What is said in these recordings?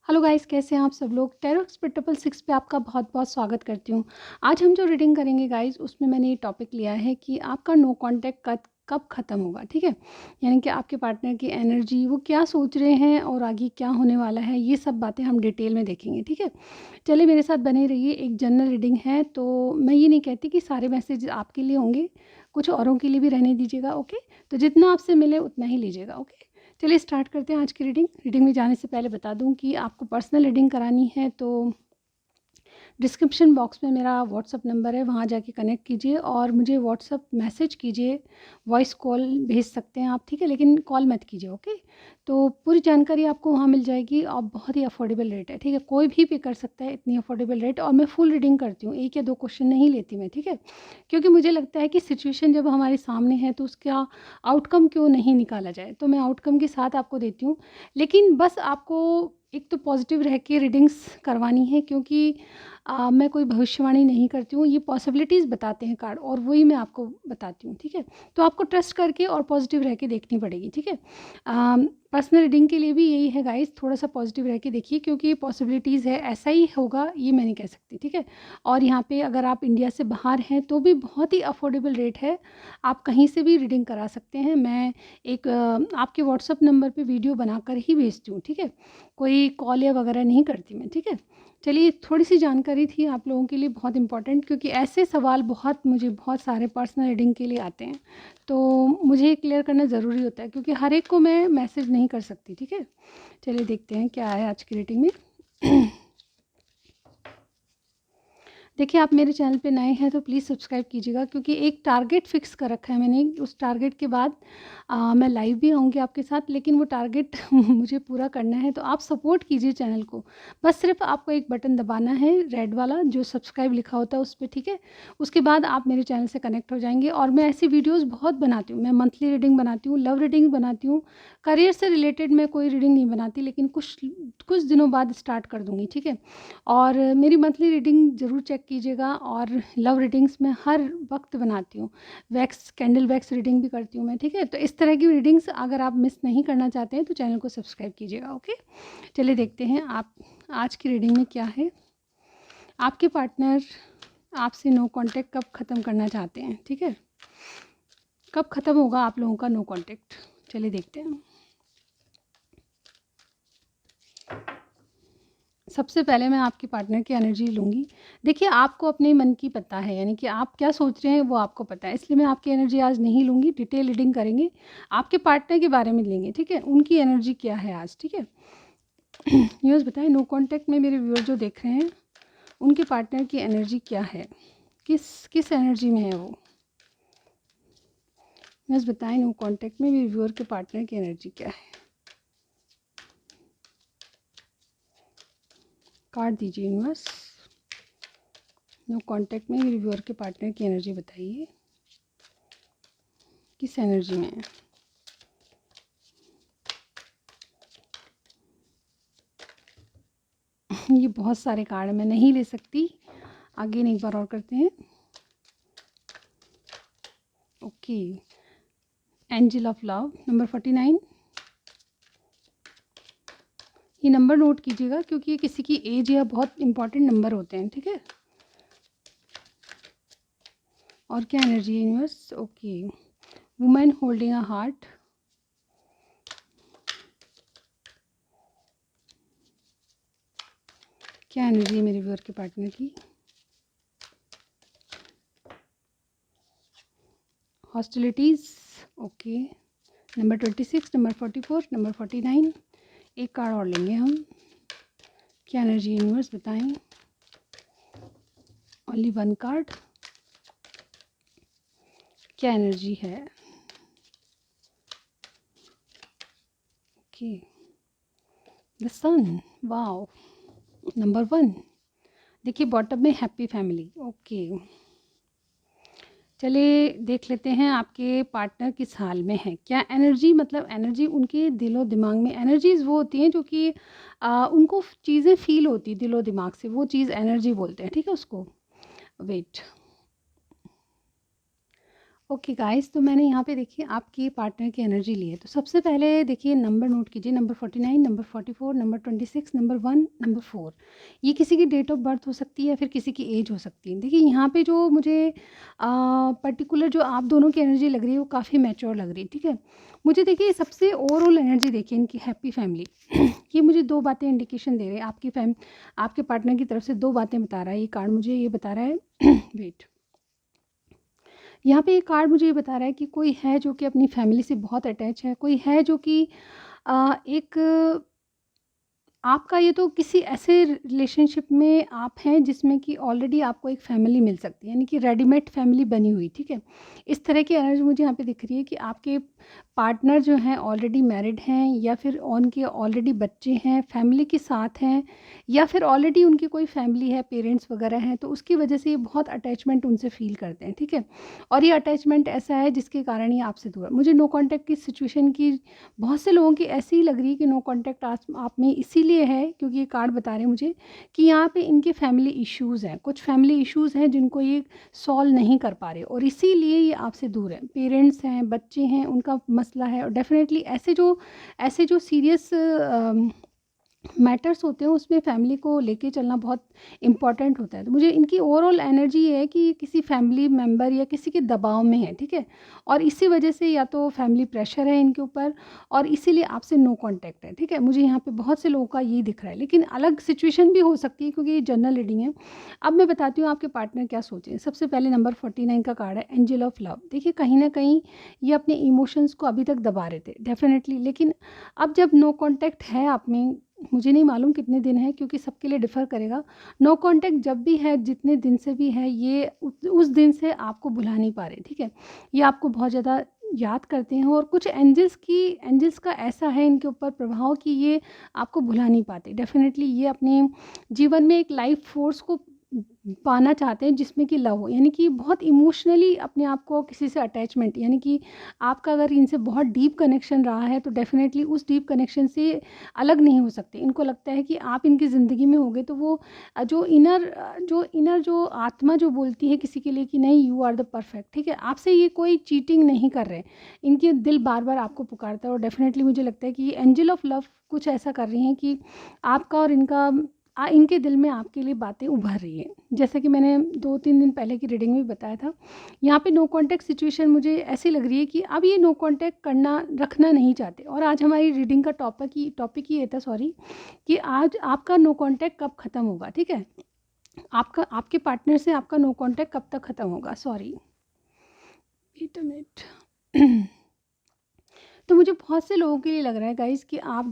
Hello guys, कैसे हैं आप सब लोग। टैरो एक्सपर्ट ट्रिपल सिक्स पे आपका बहुत बहुत स्वागत करती हूँ। आज हम जो रीडिंग करेंगे गाइस, उसमें मैंने ये टॉपिक लिया है कि आपका नो कांटेक्ट कब कब ख़त्म होगा। ठीक है, यानी कि आपके पार्टनर की एनर्जी, वो क्या सोच रहे हैं और आगे क्या होने वाला है, ये सब बातें हम डिटेल में देखेंगे। ठीक है, चलिए मेरे साथ बने रहिए। एक जनरल रीडिंग है, तो मैं ये नहीं कहती कि सारे मैसेज आपके लिए होंगे, कुछ औरों के लिए भी रहने दीजिएगा। ओके, तो जितना आपसे मिले उतना ही लीजिएगा। ओके, चलिए स्टार्ट करते हैं आज की रीडिंग में जाने से पहले बता दूं कि आपको पर्सनल रीडिंग करानी है तो डिस्क्रिप्शन बॉक्स में मेरा व्हाट्सअप नंबर है, वहाँ जाके कनेक्ट कीजिए और मुझे व्हाट्सअप मैसेज कीजिए। वॉइस कॉल भेज सकते हैं आप, ठीक है, लेकिन कॉल मत कीजिए। ओके, तो पूरी जानकारी आपको वहाँ मिल जाएगी और बहुत ही अफोर्डेबल रेट है। ठीक है, कोई भी पे कर सकता है, इतनी अफोर्डेबल रेट। और मैं फुल रीडिंग करती हूँ, एक या दो क्वेश्चन नहीं लेती मैं। ठीक है, क्योंकि मुझे लगता है कि सिचुएशन जब हमारे सामने है तो उसका आउटकम क्यों नहीं निकाला जाए, तो मैं आउटकम के साथ आपको देती हूँ। लेकिन बस आपको एक तो पॉजिटिव रह के रीडिंग्स करवानी है, क्योंकि मैं कोई भविष्यवाणी नहीं करती हूँ, ये पॉसिबिलिटीज़ बताते हैं कार्ड और वही मैं आपको बताती हूँ। ठीक है, तो आपको ट्रस्ट करके और पॉजिटिव रह के देखनी पड़ेगी। ठीक है, पर्सनल रीडिंग के लिए भी यही है गाइस, थोड़ा सा पॉजिटिव रह के देखिए, क्योंकि ये पॉसिबिलिटीज़ है, ऐसा ही होगा ये मैं नहीं कह सकती। ठीक है, और यहाँ पे अगर आप इंडिया से बाहर हैं तो भी बहुत ही अफोर्डेबल रेट है, आप कहीं से भी रीडिंग करा सकते हैं। मैं एक आपके व्हाट्सअप नंबर पे वीडियो बनाकर ही भेजती हूँ। ठीक है, कोई कॉल या वगैरह नहीं करती मैं। ठीक है, चलिए थोड़ी सी जानकारी थी आप लोगों के लिए, बहुत इंपॉर्टेंट, क्योंकि ऐसे सवाल मुझे बहुत सारे पर्सनल रीडिंग के लिए आते हैं, तो मुझे क्लियर करना ज़रूरी होता है, क्योंकि हर एक को मैं मैसेज नहीं कर सकती। ठीक है, चलिए देखते हैं क्या है आज की रीडिंग में। देखिए, आप मेरे चैनल पे नए हैं तो प्लीज़ सब्सक्राइब कीजिएगा, क्योंकि एक टारगेट फिक्स कर रखा है मैंने। उस टारगेट के बाद मैं लाइव भी आऊँगी आपके साथ, लेकिन वो टारगेट मुझे पूरा करना है, तो आप सपोर्ट कीजिए चैनल को। बस सिर्फ आपको एक बटन दबाना है, रेड वाला जो सब्सक्राइब लिखा होता है उस पर। ठीक है, उसके बाद आप मेरे चैनल से कनेक्ट हो जाएंगे। और मैं ऐसी वीडियोज़ बहुत बनाती हूँ, मैं मंथली रीडिंग बनाती हूँ, लव रीडिंग बनाती हूँ। करियर से रिलेटेड मैं कोई रीडिंग नहीं बनाती, लेकिन कुछ कुछ दिनों बाद स्टार्ट कर दूँगी। ठीक है, और मेरी मंथली रीडिंग ज़रूर चेक कीजिएगा। और लव रीडिंग्स मैं हर वक्त बनाती हूँ, वैक्स कैंडल वैक्स रीडिंग भी करती हूँ मैं। ठीक है, तो इस तरह की रीडिंग्स अगर आप मिस नहीं करना चाहते हैं तो चैनल को सब्सक्राइब कीजिएगा। ओके, चलिए देखते हैं आप आज की रीडिंग में क्या है। आपके पार्टनर आपसे नो कांटेक्ट कब ख़त्म करना चाहते हैं। ठीक है, कब ख़त्म होगा आप लोगों का नो कांटेक्ट, चलिए देखते हैं। सबसे पहले मैं आपके पार्टनर की एनर्जी लूँगी। देखिए, आपको अपने मन की पता है, यानी कि आप क्या सोच रहे हैं वो आपको पता है, इसलिए मैं आपकी एनर्जी आज नहीं लूँगी। डिटेल रीडिंग करेंगे, आपके पार्टनर के बारे में लेंगे। ठीक है, उनकी एनर्जी क्या है आज। ठीक है, यूज़ बताएं, नो कांटेक्ट में मेरे व्यूअर जो देख रहे हैं, उनके पार्टनर की एनर्जी क्या है, किस किस एनर्जी में है वो। यूज़ बताएं, नो कांटेक्ट में मेरे व्यूअर के पार्टनर की एनर्जी क्या है। कार्ड दीजिए यूनिवर्स। नो कांटेक्ट में मेरे व्यूअर के पार्टनर की एनर्जी बताइए, किस एनर्जी में है। ये बहुत सारे कार्ड मैं नहीं ले सकती, आगे एक बार और करते हैं। Okay, angel of love number 49। ये नंबर नोट कीजिएगा, क्योंकि ये किसी की एज या बहुत इंपॉर्टेंट नंबर होते हैं। ठीक है, और क्या एनर्जी है universe. Okay, women holding a heart. क्या एनर्जी है मेरे व्यूअर के पार्टनर की। Hostilities. Okay, number 26, number 44, number 49। एक कार्ड और लेंगे हम। क्या एनर्जी यूनिवर्स बताएं। Only one card. क्या एनर्जी है। Okay, the sun. Wow, number 1। देखिए बॉटम में हैप्पी फैमिली। ओके, चलिए देख लेते हैं आपके पार्टनर किस हाल में है, क्या एनर्जी, मतलब एनर्जी उनके दिलो दिमाग में। एनर्जीज वो होती हैं जो कि उनको चीज़ें फील होती दिलो दिमाग से, वो चीज़ एनर्जी बोलते हैं। ठीक है उसको। वेट, ओके गाइस, तो मैंने यहाँ पे देखिए आपकी पार्टनर की एनर्जी ली है। तो सबसे पहले देखिए नंबर नोट कीजिए, number 49, number 44, number 26, number 1, number 4। ये किसी की डेट ऑफ बर्थ हो सकती है या फिर किसी की एज हो सकती है। देखिए यहाँ पे जो मुझे पर्टिकुलर जो आप दोनों की एनर्जी लग रही है वो काफ़ी मैच्योर लग रही है, ठीक है। मुझे देखिए सबसे ओवरऑल एनर्जी देखिए इनकी हैप्पी फैमिली। ये मुझे दो बातें इंडिकेशन दे रहे हैं, आपके पार्टनर की तरफ से दो बातें बता रहा है ये कार्ड, मुझे ये बता रहा है वेट, यहाँ पे ये कार्ड मुझे ये बता रहा है कि कोई है जो कि अपनी फैमिली से बहुत अटैच है, कोई है जो कि एक आपका ये तो किसी ऐसे रिलेशनशिप में आप हैं जिसमें कि ऑलरेडी आपको एक फैमिली मिल सकती है, यानी कि रेडीमेड फैमिली बनी हुई, ठीक है। इस तरह की एनर्जी मुझे यहाँ पे दिख रही है कि आपके पार्टनर जो हैं ऑलरेडी मैरिड हैं या फिर उनके ऑलरेडी बच्चे हैं, फैमिली के साथ हैं, या फिर ऑलरेडी उनकी कोई फैमिली है, पेरेंट्स वगैरह हैं, तो उसकी वजह से ये बहुत अटैचमेंट उनसे फील करते हैं, ठीक है। और ये अटैचमेंट ऐसा है जिसके कारण ये आपसे दूर है। मुझे नो कॉन्टैक्ट की सिचुएशन की बहुत से लोगों की ऐसी ही लग रही है कि नो कॉन्टैक्ट आप में इसीलिए है क्योंकि ये कार्ड बता रहे हैं मुझे कि यहाँ पे इनके फैमिली इश्यूज़ हैं, कुछ फैमिली इश्यूज़ हैं जिनको ये सॉल्व नहीं कर पा रहे और इसीलिए ये आपसे दूर है। पेरेंट्स हैं, बच्चे हैं, उनका मसला है और डेफ़िनेटली ऐसे जो सीरियस मैटर्स होते हैं उसमें फैमिली को लेके चलना बहुत इम्पॉर्टेंट होता है। तो मुझे इनकी ओवरऑल एनर्जी ये है कि ये किसी फैमिली मेंबर या किसी के दबाव में है, ठीक है। और इसी वजह से या तो फैमिली प्रेशर है इनके ऊपर और इसीलिए आपसे नो कांटेक्ट है, ठीक है। मुझे यहाँ पे बहुत से लोगों का यही दिख रहा है, लेकिन अलग सिचुएशन भी हो सकती है क्योंकि ये जनरल रीडिंग है। अब मैं बताती हूँ आपके पार्टनर क्या सोचें। सबसे पहले नंबर 49 का कार्ड है एंजल ऑफ लव। देखिए कहीं ना कहीं ये अपने इमोशंस को अभी तक दबा रहे थे डेफिनेटली, लेकिन अब जब नो कांटेक्ट है आप में, मुझे नहीं मालूम कितने दिन है क्योंकि सबके लिए डिफ़र करेगा। नो कांटेक्ट जब भी है, जितने दिन से भी है, ये उस दिन से आपको भुला नहीं पा रहे, ठीक है। ये आपको बहुत ज़्यादा याद करते हैं और कुछ एंजल्स का ऐसा है इनके ऊपर प्रभाव कि ये आपको भुला नहीं पाते। डेफ़िनेटली ये अपने जीवन में एक लाइफ फ़ोर्स को पाना चाहते हैं जिसमें कि लव हो, यानी कि बहुत इमोशनली अपने आप को किसी से अटैचमेंट, यानी कि आपका अगर इनसे बहुत डीप कनेक्शन रहा है तो डेफ़िनेटली उस डीप कनेक्शन से अलग नहीं हो सकते। इनको लगता है कि आप इनकी ज़िंदगी में होगे तो वो जो इनर जो आत्मा जो बोलती है किसी के लिए कि नहीं यू आर द परफेक्ट, ठीक है। आपसे ये कोई चीटिंग नहीं कर रहे, इनके दिल बार बार आपको पुकारता है और डेफ़िनेटली मुझे लगता है कि एंजल ऑफ लव कुछ ऐसा कर रही हैं कि आपका और इनके दिल में आपके लिए बातें उभर रही हैं। जैसा कि मैंने 2-3 दिन पहले की रीडिंग में बताया था, यहाँ पे नो कॉन्टैक्ट सिचुएशन मुझे ऐसी लग रही है कि अब ये नो कॉन्टैक्ट रखना नहीं चाहते। और आज हमारी रीडिंग का टॉपिक ही ये था, सॉरी, कि आज आपका नो कॉन्टैक्ट कब ख़त्म होगा, ठीक है। आपके पार्टनर से आपका नो कॉन्टैक्ट कब तक ख़त्म होगा, सॉरी, वेट अ मिनट। तो मुझे बहुत से लोगों के लिए लग रहा है गाइस कि आप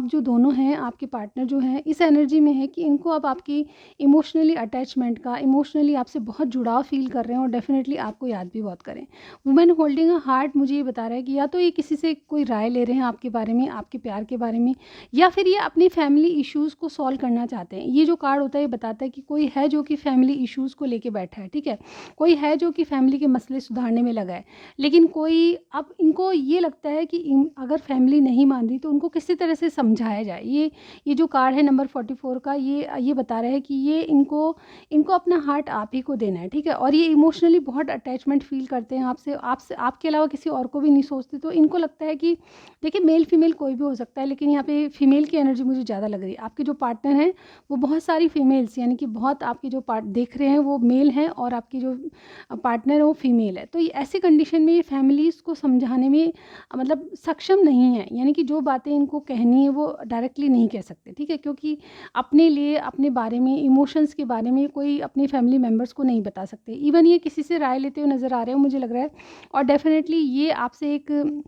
जो दोनों हैं, आपके पार्टनर जो हैं, इस एनर्जी में है कि इनको अब आपकी इमोशनली अटैचमेंट का, इमोशनली आपसे बहुत जुड़ाव फ़ील कर रहे हैं और डेफ़िनेटली आपको याद भी बहुत करें। वुमेन होल्डिंग अ हार्ट मुझे ये बता रहा है कि या तो ये किसी से कोई राय ले रहे हैं आपके बारे में, आपके प्यार के बारे में, या फिर ये अपनी फैमिली इश्यूज़ को सॉल्व करना चाहते हैं। ये जो कार्ड होता है ये बताता है कि कोई है जो कि फैमिली इश्यूज़ को लेके बैठा है, ठीक है। कोई है जो कि फैमिली के मसले सुधारने में लगा है, लेकिन कोई अब इनको ये लगता है कि अगर फैमिली नहीं मान रही तो उनको किसी तरह से समझाया जाए। ये जो कार्ड है नंबर 44 का, ये बता रहा है कि ये इनको अपना हार्ट आप ही को देना है, ठीक है। और ये इमोशनली बहुत अटैचमेंट फील करते हैं आपसे आपके अलावा किसी और को भी नहीं सोचते। तो इनको लगता है कि देखिए मेल फीमेल कोई भी हो सकता है, लेकिन यहाँ पे फीमेल की एनर्जी मुझे ज़्यादा लग रही है। आपके जो पार्टनर हैं वो बहुत सारी फीमेल्स, यानी कि बहुत आपके जो पार्ट देख रहे हैं वो मेल हैं और आपकी जो पार्टनर है वो फीमेल है। तो ये ऐसी कंडीशन में ये फैमिलीज़ को समझाने में मतलब सक्षम नहीं है, यानी कि जो बातें इनको कहनी है वो डायरेक्टली नहीं कह सकते, ठीक है। क्योंकि अपने लिए, अपने बारे में, इमोशंस के बारे में कोई अपने फैमिली मेम्बर्स को नहीं बता सकते। इवन ये किसी से राय लेते हुए नज़र आ रहे हो मुझे लग रहा है, और डेफिनेटली ये आपसे एक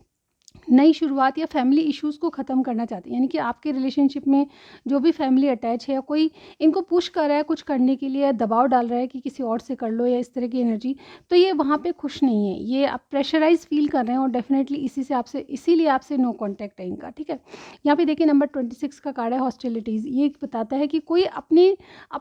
नई शुरुआत या फैमिली इश्यूज़ को ख़त्म करना चाहते हैं, यानी कि आपके रिलेशनशिप में जो भी फैमिली अटैच है या कोई इनको पुश कर रहा है कुछ करने के लिए, दबाव डाल रहा है कि किसी और से कर लो या इस तरह की एनर्जी, तो ये वहाँ पे खुश नहीं है। ये आप प्रेशराइज़ फील कर रहे हैं और डेफिनेटली इसीलिए आपसे नो कॉन्टैक्ट है इनका, ठीक है। यहाँ पे देखिए नंबर 26 का कार्ड है हॉस्टिलिटीज़। ये बताता है कि कोई अपने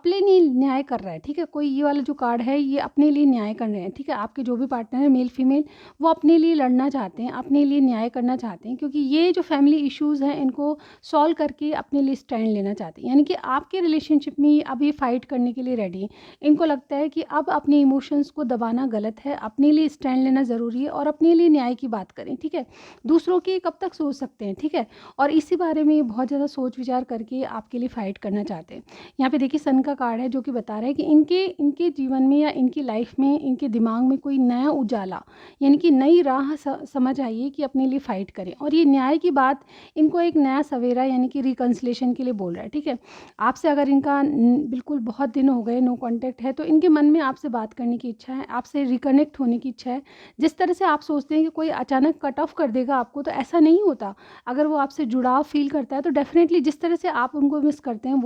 लिए न्याय कर रहा है, ठीक है। कोई ये वाला जो कार्ड है ये अपने लिए न्याय कर रहे हैं, ठीक है। आपके जो भी पार्टनर है मेल फीमेल, वो अपने लिए लड़ना चाहते हैं, अपने लिए न्याय करना करना चाहते हैं, क्योंकि ये जो फैमिली इश्यूज़ हैं इनको सॉल्व करके अपने लिए स्टैंड लेना चाहते हैं। यानी कि आपके रिलेशनशिप में अब ये फ़ाइट करने के लिए रेडी हैं। इनको लगता है कि अब अपने इमोशंस को दबाना गलत है, अपने लिए स्टैंड लेना ज़रूरी है और अपने लिए न्याय की बात करें, ठीक है? दूसरों की कब तक सोच सकते हैं, ठीक है? और इसी बारे में ये बहुत ज़्यादा सोच विचार करके आपके लिए फ़ाइट करना चाहते हैं। यहाँ पे देखिए सन का कार्ड है जो कि बता रहा है कि इनके इनके जीवन में या इनकी लाइफ में, इनके दिमाग में कोई नया उजाला यानी कि नई राह समझ आई है कि अपने लिए फ़ाइट करें, और ये न्याय की बात इनको एक नया सवेरा यानी कि रिकन्सिलेशन के लिए बोल रहा है, ठीक है? आपसे अगर इनका बिल्कुल बहुत दिन हो गए नो कॉन्टैक्ट है, तो इनके मन में आपसे बात करने की इच्छा है, आपसे रिकनेक्ट होने की इच्छा है। जिस तरह से आप सोचते हैं कि कोई अचानक कट ऑफ कर देगा आपको, तो ऐसा नहीं होता। अगर वो आपसे जुड़ाव फ़ील करता है तो डेफ़िनेटली जिस तरह से आप उनको मिस करते हैं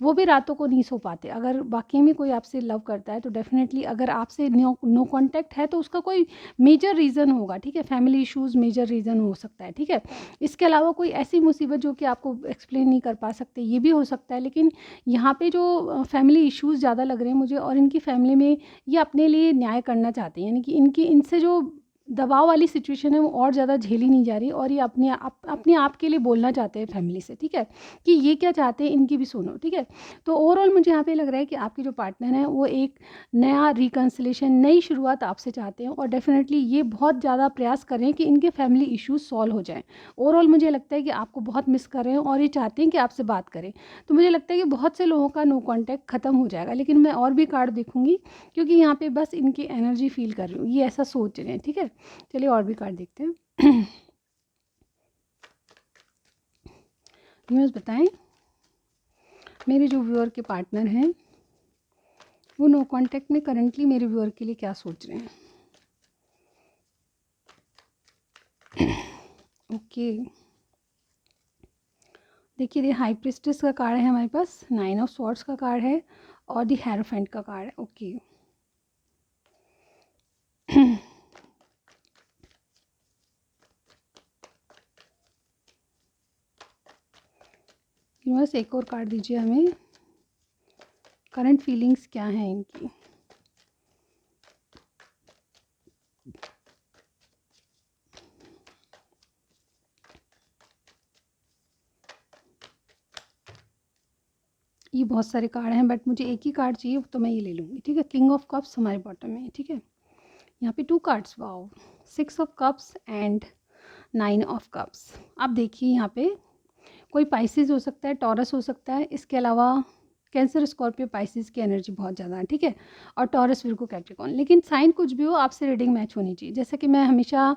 वो भी रातों को नहीं सो पाते। अगर वाक़ई में कोई आपसे लव करता है तो डेफ़िनेटली अगर आपसे नो नो कॉन्टैक्ट है तो उसका कोई मेजर रीज़न होगा, ठीक है? फैमिली इश्यूज़ मेजर रीज़न हो सकता है, ठीक है? इसके अलावा कोई ऐसी मुसीबत जो कि आपको एक्सप्लेन नहीं कर पा सकते, ये भी हो सकता है। लेकिन यहाँ पे जो फैमिली इश्यूज़ ज़्यादा लग रहे हैं मुझे, और इनकी फैमिली में ये अपने लिए न्याय करना चाहते हैं, यानी कि इनकी इनसे जो दबाव वाली सिचुएशन है वो और ज़्यादा झेली नहीं जा रही, और ये अपने आप के लिए बोलना चाहते हैं फैमिली से, ठीक है? कि ये क्या चाहते हैं इनकी भी सुनो, ठीक है? तो ओवरऑल मुझे यहाँ पे लग रहा है कि आपके जो पार्टनर हैं वो एक नया रिकन्सिलेशन, नई शुरुआत आपसे चाहते हैं, और डेफ़िनेटली ये बहुत ज़्यादा प्रयास कर रहे हैं कि इनके फैमिली इश्यूज़ सॉल्व हो जाएँ। ओवरऑल मुझे लगता है कि आपको बहुत मिस कर रहे हैं और ये चाहते हैं कि आपसे बात करें। तो मुझे लगता है कि बहुत से लोगों का नो कॉन्टैक्ट ख़त्म हो जाएगा, लेकिन मैं और भी कार्ड देखूँगी, क्योंकि यहाँ पे बस इनकी एनर्जी फ़ील कर रही हूँ, ये ऐसा सोच रहे हैं, ठीक है? चलिए और भी कार्ड देखते हैं। व्यूअर्स बताएं, मेरे जो व्यूअर के पार्टनर हैं वो नो कांटेक्ट में करंटली मेरे व्यूअर के लिए क्या सोच रहे हैं। ओके देखिए, ये हाई प्रिस्टेस का कार्ड है हमारे पास, 9 ऑफ स्वॉर्ड्स का कार्ड है और दी हेरोफेंट का कार्ड है। ओके बस एक और कार्ड दीजिए हमें, करंट फीलिंग्स क्या हैं इनकी। ये बहुत सारे कार्ड हैं बट मुझे एक ही कार्ड चाहिए, तो मैं ये ले लूँगी, ठीक है? किंग ऑफ कप्स हमारे बॉटम में है, ठीक है? यहाँ पे 2 cards, wow, 6 of cups and 9 of cups. अब देखिए यहाँ पे कोई पाइसेस हो सकता है, टॉरस हो सकता है, इसके अलावा कैंसर, स्कॉर्पियो, पाइसेस की एनर्जी बहुत ज़्यादा है, ठीक है? और टॉरस, विर्गो, कैप्रिकॉर्न। लेकिन साइन कुछ भी हो, आपसे रीडिंग मैच होनी चाहिए। जैसा कि मैं हमेशा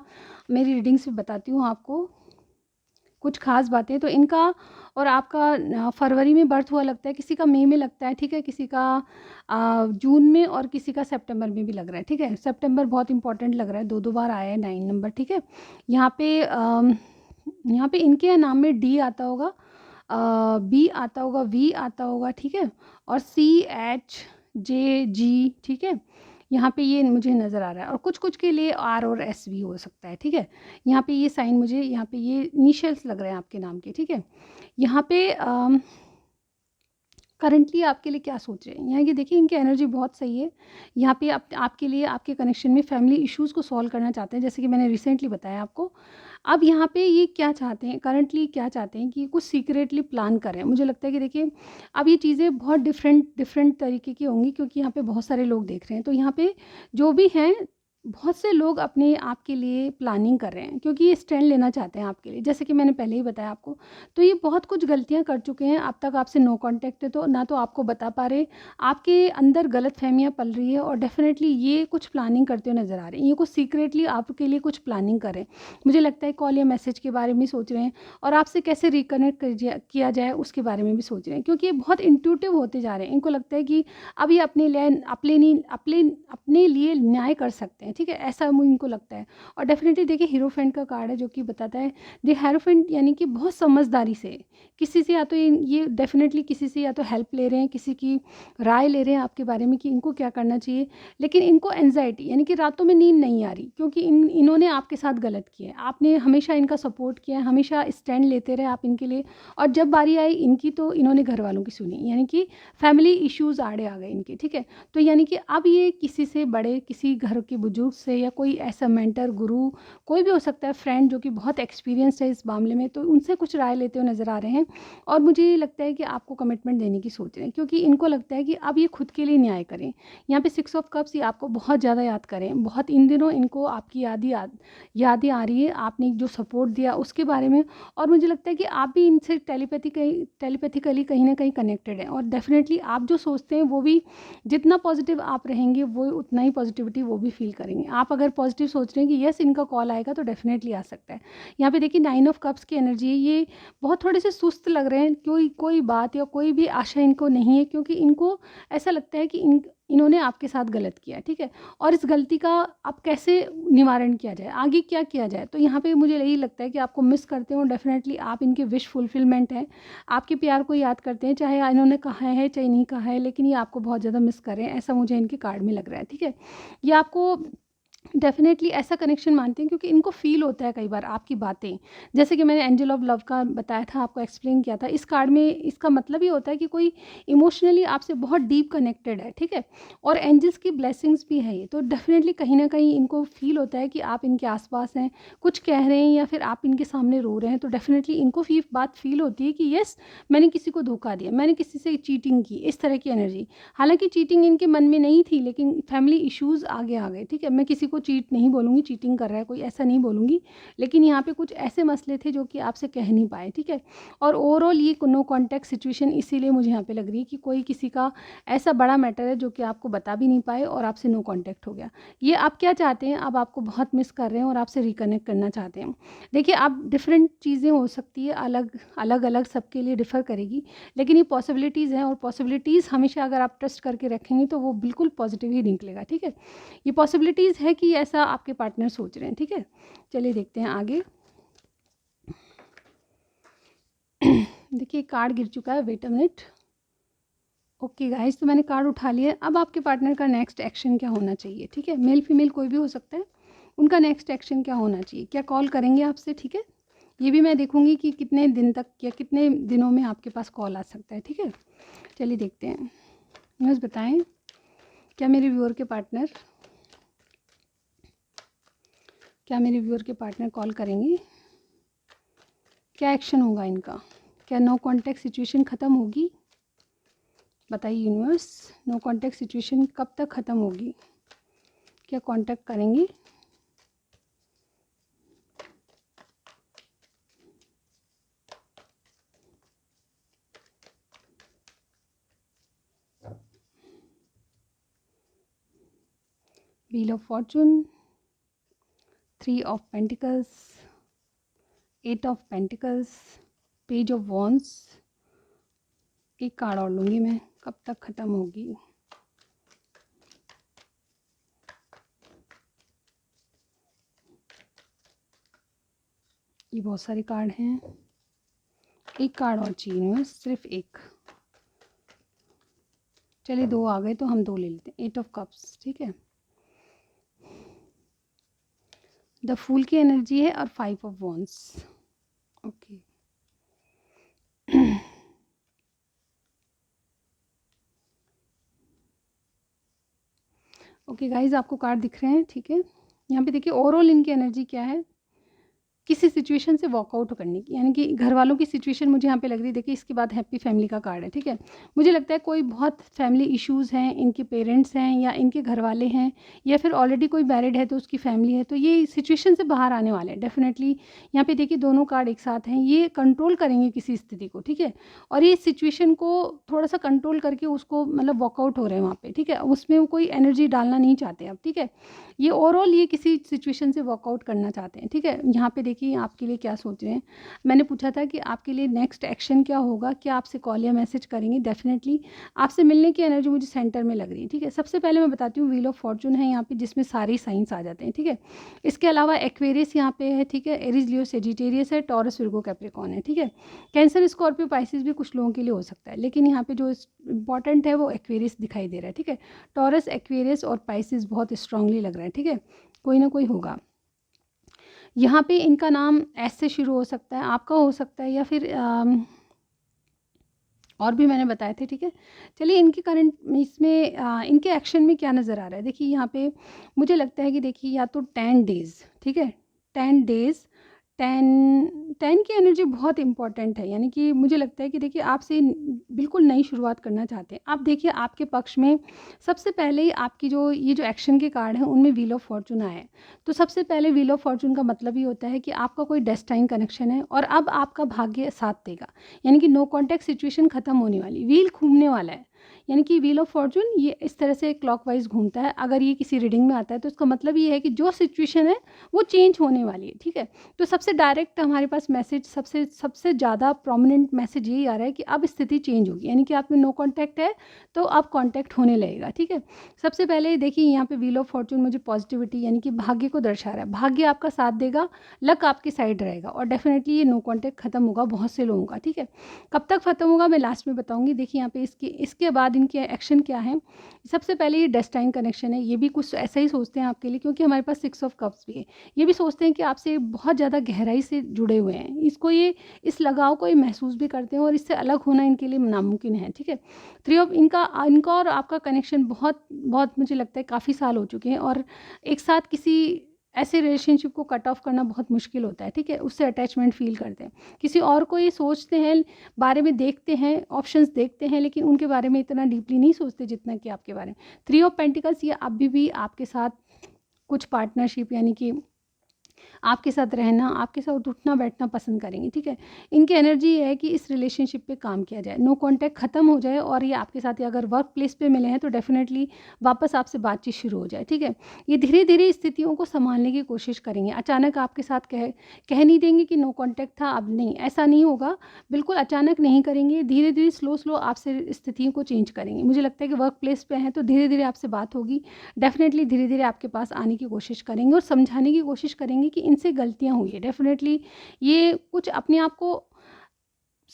मेरी रीडिंग्स में बताती हूँ आपको कुछ खास बातें, तो इनका और आपका फरवरी में बर्थ हुआ लगता है, किसी का मई में लगता है, ठीक है? किसी का जून में, और किसी का सितंबर में भी लग रहा है, ठीक है? सितंबर बहुत इंपॉर्टेंट लग रहा है, 2 बार आया है 9 नंबर, ठीक है? यहाँ पे इनके नाम में डी आता होगा, बी आता होगा, वी आता होगा, ठीक है? और सी, एच, जे, जी, ठीक है? यहाँ पे ये मुझे नज़र आ रहा है, और कुछ-कुछ के लिए आर और एस भी हो सकता है, ठीक है? यहाँ पे ये साइन मुझे, यहाँ पे ये इनिशियल्स लग रहे हैं आपके नाम के, ठीक है? यहाँ पे करंटली आपके लिए क्या सोच रहे हैं? यहाँ ये देखिए इनकी एनर्जी बहुत सही है। यहाँ पे आपके लिए आपके कनेक्शन में फैमिली इश्यूज़ को सॉल्व करना चाहते हैं, जैसे कि मैंने रिसेंटली बताया आपको। अब यहाँ पे ये क्या चाहते हैं, करंटली क्या चाहते हैं कि कुछ सीक्रेटली प्लान कर रहे हैं। मुझे लगता है कि देखिए अब ये चीज़ें बहुत डिफरेंट डिफरेंट तरीके की होंगी, क्योंकि यहाँ पे बहुत सारे लोग देख रहे हैं। तो यहाँ पे जो भी हैं, बहुत से लोग अपने आप के लिए प्लानिंग कर रहे हैं, क्योंकि ये स्टैंड लेना चाहते हैं आपके लिए, जैसे कि मैंने पहले ही बताया आपको। तो ये बहुत कुछ गलतियाँ कर चुके हैं, अब तक आपसे नो कॉन्टैक्ट है, तो ना तो आपको बता पा रहे, आपके अंदर गलतफ़हमियाँ पल रही है, और डेफ़िनेटली ये कुछ प्लानिंग करते हुए नज़र आ रहे हैं। ये कुछ सीक्रेटली आपके लिए कुछ प्लानिंग कर रहे हैं। मुझे लगता है कॉल या मैसेज के बारे में सोच रहे हैं, और आपसे कैसे रिकनेक्ट किया जाए उसके बारे में भी सोच रहे हैं, क्योंकि ये बहुत इंट्यूटिव होते जा रहे हैं। इनको लगता है कि अब ये अपने लिए न्याय कर सकते हैं, ठीक है? ऐसा इनको लगता है। और डेफ़िनेटली देखिए हीरोफेंट का कार्ड है जो कि बताता है द हेरोफेंट, यानी कि बहुत समझदारी से किसी से, या तो ये डेफ़िनेटली किसी से या तो हेल्प ले रहे हैं, किसी की राय ले रहे हैं आपके बारे में कि इनको क्या करना चाहिए। लेकिन इनको एंग्ज़ायटी, यानी कि रातों में नींद नहीं आ रही, क्योंकि इन्होंने आपके साथ गलत किया है। आपने हमेशा इनका सपोर्ट किया है, हमेशा स्टैंड लेते रहे आप इनके लिए, और जब बारी आई इनकी तो इन्होंने घरवालों की सुनी, यानी कि फैमिली इश्यूज़ आड़े आ गए इनके, ठीक है? तो यानी कि अब ये किसी से बड़े, किसी घर के बुजुर्ग से, या कोई ऐसा मेंटर, गुरु, कोई भी हो सकता है, फ्रेंड जो कि बहुत एक्सपीरियंस्ड है इस मामले में, तो उनसे कुछ राय लेते हुए नज़र आ रहे हैं। और मुझे ये लगता है कि आपको कमिटमेंट देने की सोच रहे हैं, क्योंकि इनको लगता है कि अब ये खुद के लिए न्याय करें। यहाँ पे 6 ऑफ कप्स, ये आपको बहुत ज़्यादा याद करें, बहुत इन दिनों इनको आपकी यादें आ रही है, आपने जो सपोर्ट दिया उसके बारे में। और मुझे लगता है कि आप भी इनसे टेलीपैथिकली कहीं ना कहीं कनेक्टेड हैं, और डेफिनेटली आप जो सोचते हैं वो भी, जितना पॉजिटिव आप रहेंगे वो उतना ही पॉजिटिविटी वो भी फील करेंगे। आप अगर पॉजिटिव सोच रहे हैं कि यस इनका कॉल आएगा, तो डेफिनेटली आ सकता है। यहाँ पे देखिए 9 ऑफ कप्स की एनर्जी है, ये बहुत थोड़े से सुस्त लग रहे हैं, कोई बात या कोई भी आशा इनको नहीं है, क्योंकि इनको ऐसा लगता है कि इन्होंने आपके साथ गलत किया, ठीक है, और इस गलती का अब कैसे निवारण किया जाए, आगे क्या किया जाए। तो यहाँ पे मुझे यही लगता है कि आपको मिस करते हो, डेफिनेटली आप इनके विश फुलफिलमेंट है, आपके प्यार को याद करते हैं, चाहे इन्होंने कहा है चाहे नहीं कहा है, लेकिन ये आपको बहुत ज़्यादा मिस कर रहे हैं, ऐसा मुझे इनके कार्ड में लग रहा है, ठीक है। ये आपको डेफ़िनेटली ऐसा कनेक्शन मानते हैं, क्योंकि इनको फ़ील होता है कई बार आपकी बातें, जैसे कि मैंने एंजल ऑफ लव का बताया था, आपको एक्सप्लेन किया था। इस कार्ड में इसका मतलब ये होता है कि कोई इमोशनली आपसे बहुत डीप कनेक्टेड है, ठीक है, और एंजल्स की ब्लेसिंग्स भी है ये, तो डेफ़िनेटली कहीं न कहीं इनको फ़ील होता है कि आप इनके आस-पास हैं, कुछ कह रहे हैं या फिर आप इनके सामने रो रहे हैं, तो डेफ़िनेटली इनको बात फ़ील होती है कि येस, मैंने किसी को धोखा दिया, मैंने किसी से चीटिंग की, इस तरह की एनर्जी। हालाँकि चीटिंग इनके मन में नहीं थी, लेकिन फैमिली इश्यूज़ आगे आ गए, ठीक है। मैं किसी को चीट नहीं बोलूँगी, चीटिंग कर रहा है कोई, ऐसा नहीं बोलूँगी, लेकिन यहाँ पे कुछ ऐसे मसले थे जो कि आपसे कह नहीं पाए, ठीक है। और ओवरऑल ये नो कॉन्टैक्ट सिचुएशन इसीलिए मुझे यहाँ पे लग रही है कि कोई किसी का ऐसा बड़ा मैटर है जो कि आपको बता भी नहीं पाए और आपसे नो कॉन्टैक्ट हो गया। ये आप क्या चाहते हैं, अब आपको बहुत मिस कर रहे हैं और आपसे रिकनेक्ट करना चाहते हैं। देखिए, आप डिफरेंट चीज़ें हो सकती है, अलग अलग सबके लिए डिफ़र करेगी, लेकिन ये पॉसिबिलिटीज़ हैं, और पॉसिबिलिटीज़ हमेशा अगर आप ट्रस्ट करके रखेंगे तो वो बिल्कुल पॉजिटिव ही निकलेगा, ठीक है। ये पॉसिबिलिटीज़ है कि ऐसा आपके पार्टनर सोच रहे हैं, ठीक है। चलिए देखते हैं आगे। देखिए कार्ड गिर चुका है, wait a minute. Okay guys, तो मैंने कार्ड उठा लिया। अब आपके पार्टनर का नेक्स्ट एक्शन क्या होना चाहिए, ठीक है, मेल फीमेल कोई भी हो सकता है, उनका नेक्स्ट एक्शन क्या होना चाहिए, क्या कॉल करेंगे आपसे, ठीक है। ये भी मैं देखूंगी कि कितने दिन तक या कितने दिनों में आपके पास कॉल आ सकता है, ठीक है। चलिए देखते हैं, बस बताएं क्या मेरे व्यूअर के पार्टनर कॉल करेंगे, क्या एक्शन होगा इनका, क्या नो कॉन्टैक्ट सिचुएशन ख़त्म होगी, बताइए यूनिवर्स, नो कॉन्टैक्ट सिचुएशन कब तक ख़त्म होगी, क्या कॉन्टैक्ट करेंगे। Wheel of Fortune, 3 of pentacles, 8 of pentacles, page of wands. एक कार्ड और लूँगी मैं, कब तक ख़त्म होगी। ये बहुत सारे कार्ड हैं, एक कार्ड और चाहिए बस, सिर्फ एक। चलिए 2 आ गए तो हम 2 ले लेते हैं। 8 ऑफ कप्स, ठीक है, द फूल की एनर्जी है, और 5 of wands. Okay okay guys, आपको कार्ड दिख रहे हैं, ठीक है। यहाँ पे देखिए ओवरऑल इनकी एनर्जी क्या है, किसी सिचुएशन से वॉकआउट करने की, यानी कि घर वालों की सिचुएशन मुझे यहाँ पे लग रही है। देखिए इसके बाद हैप्पी फैमिली का कार्ड है, ठीक है। मुझे लगता है कोई बहुत फैमिली इश्यूज़ हैं, इनके पेरेंट्स हैं या इनके घर वाले हैं, या फिर ऑलरेडी कोई मैरिड है तो उसकी फैमिली है, तो ये सिचुएशन से बाहर आने वाले हैं डेफिनेटली। यहाँ पे देखिए दोनों कार्ड एक साथ हैं, ये कंट्रोल करेंगे किसी स्थिति को, ठीक है, और ये सिचुएशन को थोड़ा सा कंट्रोल करके उसको मतलब वॉकआउट हो रहे हैं वहाँ पे, ठीक है, उसमें वो कोई एनर्जी डालना नहीं चाहते अब, ठीक है। ये ओवरऑल ये किसी सिचुएशन से वॉकआउट करना चाहते हैं, ठीक है। यहाँ पे देखिए आपके लिए क्या सोच रहे हैं, मैंने पूछा था कि आपके लिए नेक्स्ट एक्शन क्या होगा, क्या आपसे कॉल या मैसेज करेंगे। डेफिनेटली आपसे मिलने की एनर्जी मुझे सेंटर में लग रही है, ठीक है। सबसे पहले मैं बताती हूँ, व्हील ऑफ फॉर्चून है यहाँ पे, जिसमें सारे साइंस आ जाते हैं, ठीक है। इसके अलावा एक्वेरियस यहाँ पे है, ठीक है, एरीज लियो सेजिटेरियस है, टॉरस विर्गो कैप्रिकॉर्न है, ठीक है। कैंसर स्कॉर्पियो पाइसिस भी कुछ लोगों के लिए हो सकता है, लेकिन यहाँ पे जो इंपॉर्टेंट है वो एक्वेरियस दिखाई दे रहा है, ठीक है। टॉरस, एक्वेरियस और पाइसिस बहुत स्ट्रांगली लग रहा है, ठीक है, कोई ना कोई होगा। यहाँ पे इनका नाम एस से शुरू हो सकता है, आपका हो सकता है, या फिर और भी मैंने बताए थे, ठीक है। चलिए इनके करंट इसमें इनके एक्शन में क्या नज़र आ रहा है, देखिए यहाँ पे मुझे लगता है कि देखिए या तो 10 डेज़, ठीक है, 10 डेज़, 10 की एनर्जी बहुत इंपॉर्टेंट है, यानी कि मुझे लगता है कि देखिए आपसे बिल्कुल नई शुरुआत करना चाहते हैं आप। देखिए आपके पक्ष में सबसे पहले ही आपकी जो ये जो एक्शन के कार्ड हैं उनमें व्हील ऑफ फॉर्चून आया है। तो सबसे पहले व्हील ऑफ फॉर्चून का मतलब ये होता है कि आपका कोई डेस्टाइन कनेक्शन है और अब आपका भाग्य साथ देगा, यानी कि नो कॉन्टैक्ट सिचुएशन खत्म होने वाली, व्हील घूमने वाला है। यानी कि व्हील ऑफ फॉर्चून ये इस तरह से क्लॉकवाइज घूमता है, अगर ये किसी रीडिंग में आता है तो उसका मतलब ये है कि जो सिचुएशन है वो चेंज होने वाली है, ठीक है। तो सबसे डायरेक्ट हमारे पास मैसेज, सबसे सबसे ज़्यादा प्रोमिनेंट मैसेज यही आ रहा है कि अब स्थिति चेंज होगी, यानी कि आप में नो कॉन्टैक्ट है तो अब कॉन्टैक्ट होने लगेगा, ठीक है। सबसे पहले देखिए यहाँ पे व्हील ऑफ फॉर्चून मुझे पॉजिटिविटी यानी कि भाग्य को दर्शा रहा है, भाग्य आपका साथ देगा, लक आपकी साइड रहेगा और डेफिनेटली ये नो कॉन्टैक्ट खत्म होगा बहुत से लोगों का, ठीक है। कब तक खत्म होगा मैं लास्ट में बताऊंगी। देखिए यहाँ पे इसके बाद इनके एक्शन क्या है। सबसे पहले ये डेस्टाइन कनेक्शन है, ये भी कुछ ऐसा ही सोचते हैं आपके लिए, क्योंकि हमारे पास 6 ऑफ कप्स भी है। ये भी सोचते हैं कि आपसे बहुत ज़्यादा गहराई से जुड़े हुए हैं, इसको ये इस लगाव को ये महसूस भी करते हैं और इससे अलग होना इनके लिए नामुमकिन है, ठीक है। 3 ऑफ इनका इनका और आपका कनेक्शन बहुत बहुत मुझे लगता है काफ़ी साल हो चुके हैं और एक साथ किसी ऐसे रिलेशनशिप को कट ऑफ करना बहुत मुश्किल होता है, ठीक है। उससे अटैचमेंट फील करते हैं, किसी और को ये सोचते हैं, बारे में देखते हैं, ऑप्शंस देखते हैं, लेकिन उनके बारे में इतना डीपली नहीं सोचते जितना कि आपके बारे में। 3 ऑफ पेंटिकल्स ये अभी भी आपके साथ कुछ पार्टनरशिप यानी कि आपके साथ रहना, आपके साथ उठना बैठना पसंद करेंगे, ठीक है। इनकी एनर्जी ये है कि इस रिलेशनशिप पे काम किया जाए, नो कॉन्टैक्ट ख़त्म हो जाए और ये आपके साथ ही अगर वर्क प्लेस पे मिले हैं तो डेफिनेटली वापस आपसे बातचीत शुरू हो जाए, ठीक है। ये धीरे धीरे स्थितियों को संभालने की कोशिश करेंगे, अचानक आपके साथ कह नहीं देंगे कि नो कॉन्टैक्ट था, अब नहीं, ऐसा नहीं होगा, बिल्कुल अचानक नहीं करेंगे, धीरे धीरे स्लो स्लो आपसे स्थितियों को चेंज करेंगे। मुझे लगता है कि वर्क प्लेस पे हैं तो धीरे धीरे आपसे बात होगी, डेफिनेटली धीरे धीरे आपके पास आने की कोशिश करेंगे और समझाने की कोशिश करेंगे कि इनसे गलतियाँ हुई है। डेफिनेटली ये कुछ अपने आप को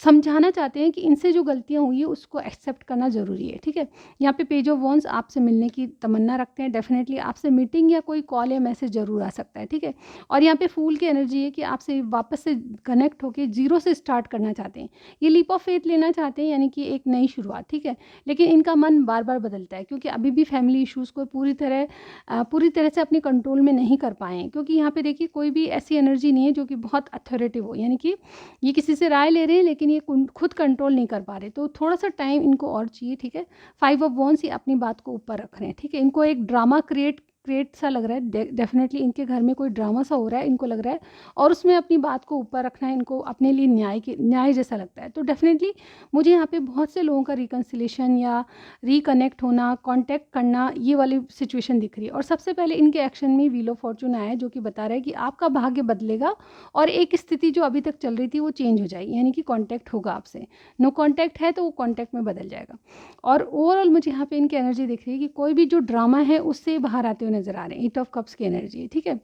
समझाना चाहते हैं कि इनसे जो गलतियाँ हुई है उसको एक्सेप्ट करना ज़रूरी है, ठीक है। यहाँ पे पेज ऑफ वॉन्स आपसे मिलने की तमन्ना रखते हैं, डेफिनेटली आपसे मीटिंग या कोई कॉल या मैसेज ज़रूर आ सकता है, ठीक है। और यहाँ पे फूल की एनर्जी है कि आपसे वापस से कनेक्ट होकर ज़ीरो से स्टार्ट करना चाहते हैं, ये लीप ऑफ फेथ लेना चाहते हैं, यानी कि एक नई शुरुआत, ठीक है। लेकिन इनका मन बार बार बदलता है क्योंकि अभी भी फैमिली इशूज़ को पूरी तरह से अपने कंट्रोल में नहीं कर पाए हैं, क्योंकि यहाँ पे देखिए कोई भी ऐसी एनर्जी नहीं है जो कि बहुत अथॉरिटिव हो, यानी कि ये किसी से राय ले रहे हैं लेकिन ये खुद कंट्रोल नहीं कर पा रहे, तो थोड़ा सा टाइम इनको और चाहिए, ठीक है। 5 ऑफ वॉन्स ये अपनी बात को ऊपर रख रहे हैं, ठीक है। इनको एक ड्रामा क्रिएट क्रिएट सा लग रहा है, डेफिनेटली इनके घर में कोई ड्रामा सा हो रहा है, इनको लग रहा है, और उसमें अपनी बात को ऊपर रखना है इनको अपने लिए न्याय जैसा लगता है। तो डेफिनेटली मुझे यहाँ पे बहुत से लोगों का रिकन्सिलेशन या रिकनेक्ट होना, कांटेक्ट करना, ये वाली सिचुएशन दिख रही है। और सबसे पहले इनके एक्शन में व्हील ऑफ फॉर्चून आया है जो कि बता रहा है कि आपका भाग्य बदलेगा और एक स्थिति जो अभी तक चल रही थी वो चेंज हो जाएगी, यानी कि कांटेक्ट होगा आपसे, नो कांटेक्ट है तो वो कांटेक्ट में बदल जाएगा। और ओवरऑल मुझे यहाँ पे इनकी एनर्जी दिख रही है कि कोई भी जो ड्रामा है उससे बाहर आते हुए नजर आ रहे हैं, 8 ऑफ कप्स की एनर्जी है, ठीक है।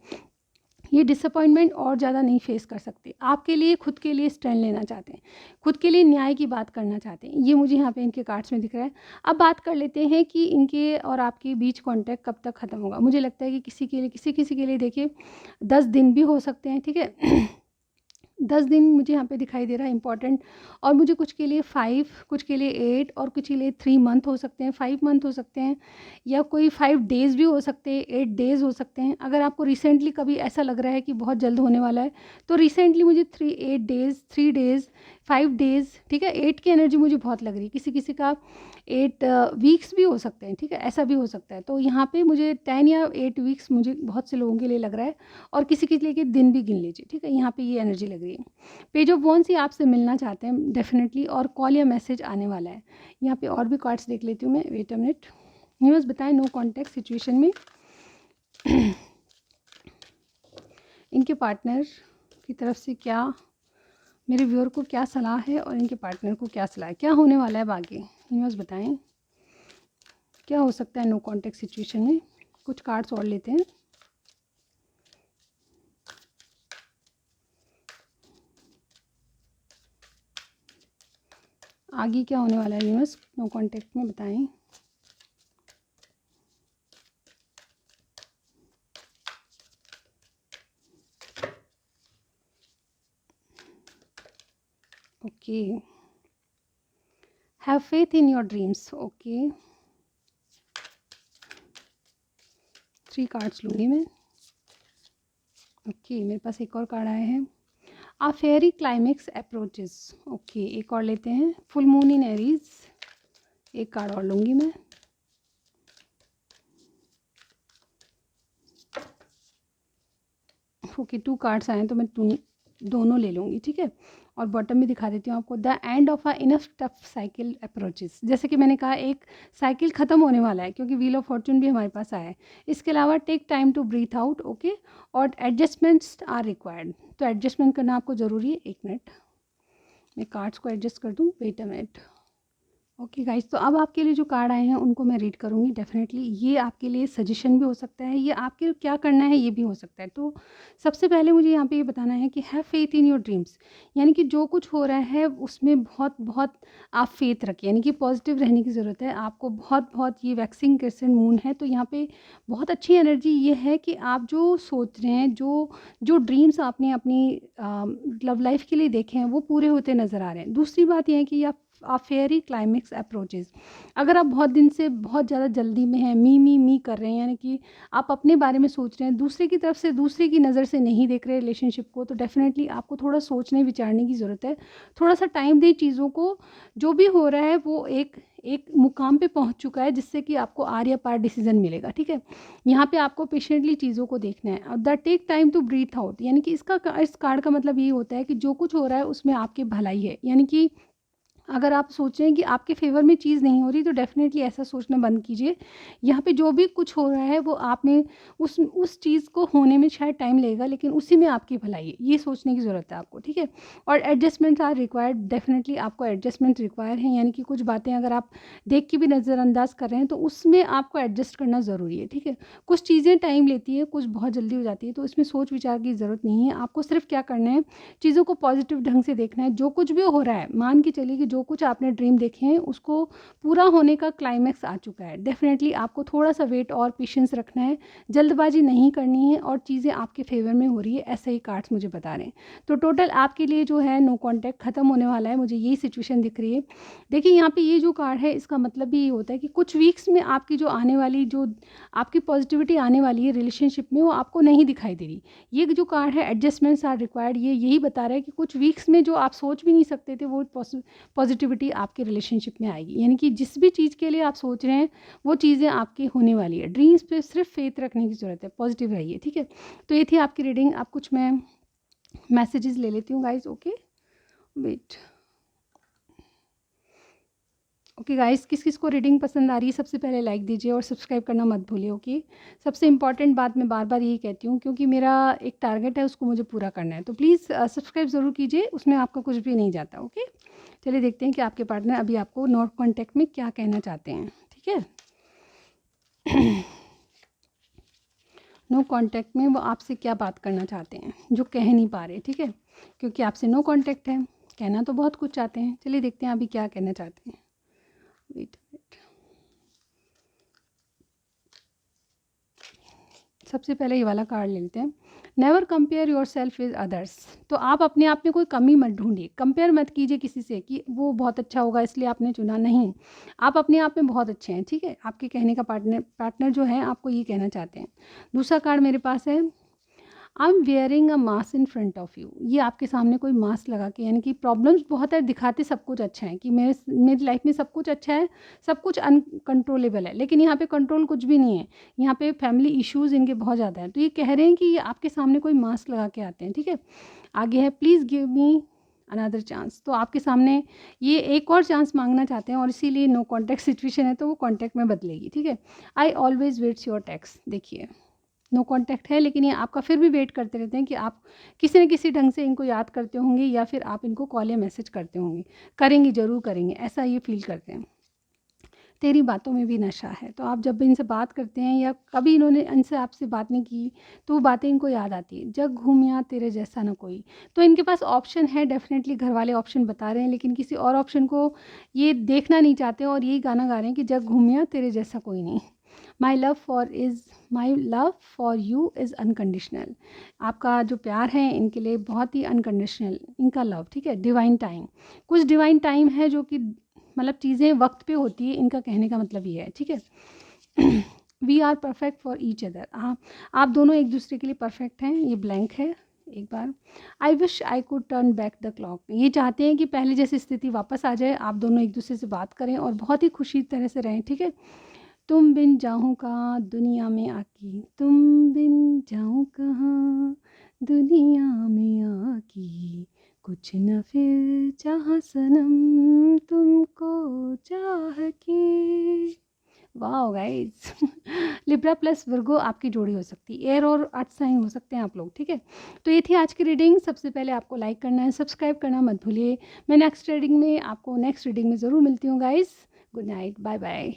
ये डिसअपॉइंटमेंट और ज़्यादा नहीं फेस कर सकते, आपके लिए खुद के लिए स्टैंड लेना चाहते हैं, खुद के लिए न्याय की बात करना चाहते हैं, ये मुझे यहाँ पे इनके कार्ड्स में दिख रहा है। अब बात कर लेते हैं कि इनके और आपके बीच कांटेक्ट कब तक ख़त्म होगा। मुझे लगता है कि किसी के लिए किसी के लिए देखिए 10 दिन भी हो सकते हैं, ठीक है। 10 दिन मुझे यहाँ पे दिखाई दे रहा है इंपॉर्टेंट, और मुझे कुछ के लिए 5, कुछ के लिए 8 और कुछ के लिए 3 मंथ हो सकते हैं, 5 मंथ हो सकते हैं, या कोई 5 डेज़ भी हो सकते हैं, 8 डेज़ हो सकते हैं। अगर आपको रिसेंटली कभी ऐसा लग रहा है कि बहुत जल्द होने वाला है तो रिसेंटली मुझे 8 डेज़, 3 डेज़, 5 डेज़, ठीक है। 8 की एनर्जी मुझे बहुत लग रही है, किसी किसी का 8 वीक्स भी हो सकते हैं, ठीक है, ऐसा भी हो सकता है। तो यहाँ पे मुझे 10 या 8 वीक्स मुझे बहुत से लोगों के लिए लग रहा है, और किसी के लिए दिन भी गिन लीजिए, ठीक है। यहाँ पे ये एनर्जी लग रही है। पेज ऑफ वॉन्स ही आपसे मिलना चाहते हैं डेफिनेटली, और कॉल या मैसेज आने वाला है। यहाँ पे और भी कार्ड्स देख लेती हूँ मैं, वेट अ मिनट। न्यूज़ बताएं नो कॉन्टैक्ट सिचुएशन में इनके पार्टनर की तरफ से क्या, मेरे व्यूअर को क्या सलाह है और इनके पार्टनर को क्या सलाह है, क्या होने वाला है बाकी, न्यूज़ बताएं क्या हो सकता है नो कॉन्टैक्ट सिचुएशन में। कुछ कार्ड्स और लेते हैं। आगे क्या होने वाला है न्यूज़ नो कॉन्टैक्ट में, बताएं। Okay, have faith in your dreams. Okay, 3 cards लूँगी मैं। ओके, मेरे पास एक और कार्ड आया है, आ फेयरी क्लाइमेक्स अप्रोचेस। ओके, एक और लेते हैं, फुल मून इन एरीज। एक कार्ड और लूँगी मैं। ओके, 2 कार्ड्स आए हैं तो मैं दोनों ले लूँगी, ठीक है। और बॉटम में दिखा देती हूँ आपको, the end of a enough tough cycle approaches. जैसे कि मैंने कहा, एक साइकिल ख़त्म होने वाला है, क्योंकि व्हील ऑफ फॉर्चून भी हमारे पास आया है। इसके अलावा take time to breathe out. Okay, और एडजस्टमेंट्स आर रिक्वायर्ड। तो एडजस्टमेंट करना आपको ज़रूरी है। 1 मिनट, मैं कार्ड्स को एडजस्ट कर दूँ, wait a minute. Okay guys, तो अब आपके लिए जो कार्ड आए हैं उनको मैं रीड करूँगी डेफिनेटली। ये आपके लिए सजेशन भी हो सकता है, ये आपके लिए क्या करना है ये भी हो सकता है। तो सबसे पहले मुझे यहाँ पे ये बताना है कि have faith in your dreams, यानी कि जो कुछ हो रहा है उसमें बहुत बहुत आप फेथ रखिए, यानी कि पॉजिटिव रहने की ज़रूरत है आपको। बहुत बहुत ये वैक्सिंग क्रिसेंट मून है, तो यहाँ पे बहुत अच्छी एनर्जी ये है कि आप जो सोच रहे हैं, जो जो ड्रीम्स आपने अपनी लव लाइफ के लिए देखे हैं वो पूरे होते नज़र आ रहे हैं। दूसरी बात यह है कि आप फेयरी क्लाइमेक्स अप्रोचेस, अगर आप बहुत दिन से बहुत ज़्यादा जल्दी में हैं, मी कर रहे हैं, यानी कि आप अपने बारे में सोच रहे हैं, दूसरे की तरफ से, दूसरे की नज़र से नहीं देख रहे रिलेशनशिप को, तो डेफिनेटली आपको थोड़ा सोचने विचारने की ज़रूरत है। थोड़ा सा टाइम दें चीज़ों को। जो भी हो रहा है वो एक एक मुकाम पे पहुंच चुका है, जिससे कि आपको आर या पार डिसीजन मिलेगा, ठीक है। यहाँ पे आपको पेशेंटली चीज़ों को देखना है। और the take time to breathe out, यानी कि इस कार्ड का मतलब ये होता है कि जो कुछ हो रहा है उसमें आपकी भलाई है। यानी कि अगर आप सोच रहे हैं कि आपके फ़ेवर में चीज़ नहीं हो रही, तो डेफ़िनेटली ऐसा सोचना बंद कीजिए। यहाँ पे जो भी कुछ हो रहा है वो आप में उस चीज़ को होने में शायद टाइम लगेगा, लेकिन उसी में आपकी भलाई है, ये सोचने की ज़रूरत है आपको, ठीक है। और एडजस्टमेंट आर रिक्वायर्ड, डेफ़िनेटली आपको एडजस्टमेंट रिक्वायर है, यानी कि कुछ बातें अगर आप देख के भी नज़रअंदाज कर रहे हैं तो उसमें आपको एडजस्ट करना ज़रूरी है, ठीक है। कुछ चीज़ें टाइम लेती है, कुछ बहुत जल्दी हो जाती है, तो इसमें सोच विचार की ज़रूरत नहीं है। आपको सिर्फ क्या करना है, चीज़ों को पॉजिटिव ढंग से देखना है। जो कुछ भी हो रहा है, मान के चलिए कि जो कुछ आपने ड्रीम देखे हैं उसको पूरा होने का क्लाइमैक्स आ चुका है। डेफिनेटली आपको थोड़ा सा वेट और पेशेंस रखना है, जल्दबाजी नहीं करनी है, और चीज़ें आपके फेवर में हो रही है, ऐसे ही कार्ड्स मुझे बता रहे हैं। तो टोटल आपके लिए जो है नो कॉन्टैक्ट ख़त्म होने वाला है, मुझे यही सिचुएशन दिख रही है। देखिए यहाँ पे ये जो कार्ड है, इसका मतलब भी ये होता है कि कुछ वीक्स में आपकी जो आने वाली, जो आपकी पॉजिटिविटी आने वाली है रिलेशनशिप में, वो आपको नहीं दिखाई दे रही। ये जो कार्ड है, एडजस्टमेंट्स आर रिक्वायर्ड, ये यही बता रहा है कि कुछ वीक्स में जो आप सोच भी नहीं सकते थे वो पॉजिटिविटी आपके रिलेशनशिप में आएगी। यानी कि जिस भी चीज़ के लिए आप सोच रहे हैं वो चीज़ें आपकी होने वाली है। ड्रीम्स पे सिर्फ फेथ रखने की ज़रूरत है, पॉजिटिव रहिए, ठीक है। तो ये थी आपकी रीडिंग। अब कुछ मैं मैसेजेस ले लेती हूँ guys. Okay, wait. Okay guys, किस किस को रीडिंग पसंद आ रही है सबसे पहले लाइक दीजिए और सब्सक्राइब करना मत भूलिए। ओके, सबसे इंपॉर्टेंट बात मैं बार बार यही कहती हूँ, क्योंकि मेरा एक टारगेट है, उसको मुझे पूरा करना है। तो प्लीज़ सब्सक्राइब ज़रूर कीजिए, उसमें आपका कुछ भी नहीं जाता। ओके, चलिए देखते हैं कि आपके पार्टनर अभी आपको नॉट कॉन्टैक्ट में क्या कहना चाहते हैं, ठीक है। नो कॉन्टैक्ट में वो आपसे क्या बात करना चाहते हैं जो कह नहीं पा रहे, ठीक है, क्योंकि आपसे नो कॉन्टैक्ट है। कहना तो बहुत कुछ चाहते हैं, चलिए देखते हैं अभी क्या कहना चाहते हैं। वेट वेट, सबसे पहले ये वाला कार्ड ले लेते हैं। Never compare your self with others. तो आप अपने आप में कोई कमी मत ढूंढिए, कंपेयर मत कीजिए किसी से कि वो बहुत अच्छा होगा इसलिए आपने चुना। नहीं, आप अपने आप में बहुत अच्छे हैं, ठीक है। आपके कहने का पार्टनर जो है आपको ये कहना चाहते हैं। दूसरा कार्ड मेरे पास है, I am wearing a mask in front of you. ये आपके सामने कोई मास्क लगा के, यानी कि प्रॉब्लम्स बहुत है, दिखाते सब कुछ अच्छा है कि मेरी लाइफ में सब कुछ अच्छा है, सब कुछ अनकंट्रोलेबल है, लेकिन यहाँ पे कंट्रोल कुछ भी नहीं है। यहाँ पे फैमिली इश्यूज इनके बहुत ज़्यादा हैं। तो ये कह रहे हैं कि ये आपके सामने कोई मास्क लगा के आते हैं, ठीक है। आगे है, please give me another chance. तो आपके सामने ये एक और चांस मांगना चाहते हैं, और इसीलिए नो कॉन्टैक्ट सिचुएशन है, तो वो कॉन्टैक्ट में बदलेगी, ठीक है। I always waits your text. देखिए नो कॉन्टैक्ट है, लेकिन ये आपका फिर भी वेट करते रहते हैं कि आप किसी न किसी ढंग से इनको याद करते होंगे, या फिर आप इनको कॉल या मैसेज करते होंगे। करेंगे, ज़रूर करेंगे, ऐसा ये फील करते हैं। तेरी बातों में भी नशा है। तो आप जब भी इनसे बात करते हैं, या कभी इन्होंने इनसे आपसे बात नहीं की, तो वो बातें इनको याद आती है। जग घूमिया तेरे जैसा ना कोई। तो इनके पास ऑप्शन है, डेफिनेटली घर वाले ऑप्शन बता रहे हैं, लेकिन किसी और ऑप्शन को ये देखना नहीं चाहते, और यही गाना गा रहे हैं कि जग घूमिया तेरे जैसा कोई नहीं। My love for you is unconditional. आपका जो प्यार है इनके लिए बहुत ही अनकंडीशनल, इनका लव, ठीक है। डिवाइन टाइम, कुछ डिवाइन टाइम है जो कि मतलब चीज़ें वक्त पे होती है, इनका कहने का मतलब ये है, ठीक है। We are perfect for each other, हाँ आप दोनों एक दूसरे के लिए परफेक्ट हैं। ये ब्लैंक है एक बार। I wish I could turn back the clock, ये चाहते हैं कि पहले जैसी स्थिति वापस आ जाए, आप दोनों एक दूसरे से बात करें और बहुत ही खुशी तरह से रहें, ठीक है। तुम बिन जाऊँ कहाँ दुनिया में आकी, तुम बिन जाऊँ कहाँ दुनिया में आकी, कुछ न फिर चाह सनम तुमको चाह के। वाह गाइस। लिब्रा प्लस वर्गो आपकी जोड़ी हो सकती है, एयर और अर्थ साइन हो सकते हैं आप लोग, ठीक है। तो ये थी आज की रीडिंग। सबसे पहले आपको लाइक करना है, सब्सक्राइब करना मत भूलिए। मैं नेक्स्ट रीडिंग में आपको नेक्स्ट रीडिंग में ज़रूर मिलती हूँ guys. Good night, bye bye.